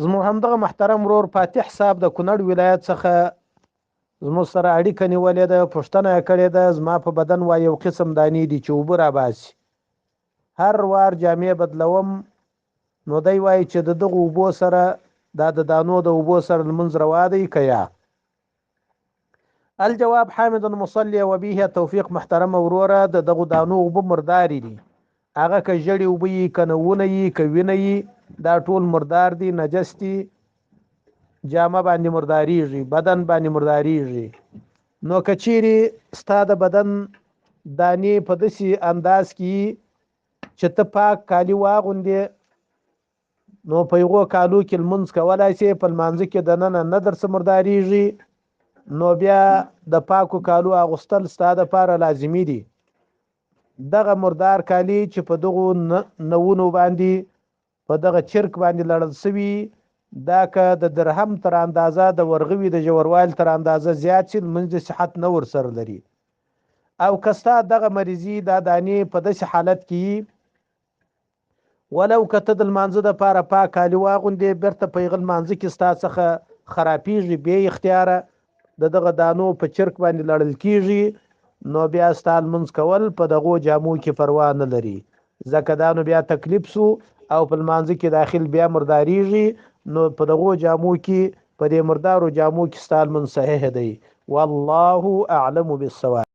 زموږ همدغه محترم ورور فاتح صاحب د کونړ ولایت څخه زموږ سره اړیکه نیولې ده، پوښتنه یې کړې ده زما په بدن یو قسم دانې دي چې اوبه راباسي، هر وار جامې بدلوم، نو دی وایي چې د دغو اوبو سره د دانو د اوبو سره لمونځ روا دی که یا؟ الجواب حامد مصلی وبه توفیق. محترم وروره، د دغو دانو اوبه مرداري دي، هغه که ژړې اوبه یي که نونه یي که وینه یي دا ټول مردار دي، نجس دي، جامه باندې مرداریږي، بدن باندې مرداریږي. نو که چیرې ستا د بدن دانې په داسې انداز کې چې ته پاک کالي واغوندې نو په یغو کالو کې لمونځ کولی شې، په لمانځه کې دننه نه درڅه مرداریږي، نو بیا د پاکو کالو اغوستل ستا دپاره لازمي دي. دغه مردار کالي چې په دغو نونو باندې په دغه چرک باندې لړل سوي، دا که د درهم تر اندازه د ورغوي د ژوروالي تر اندازه زیات شي لمونځ د صحت نه ورسره لري. او که ستا دغه مریضي دا دانې په داسې حالت کې ولو که ته د لمانځه دپاره پاک کالي واغوندې بیرته په هغه لمانځه کې ستا څخه خرابېږي، بې اختیاره د دغه دانو په چرک باندې لړل کېږي، نو بیا ستا لمونځ کول په دغو جامو کې پروا نه لري، ځکه دا نو بیا تکلیف سو او په لمانځه کې داخل بیا مرداریږي، نو په دغو جامو کې په دې مردارو جامو کې ستا لمونځ صحیح دی. والله اعلم بالصواب.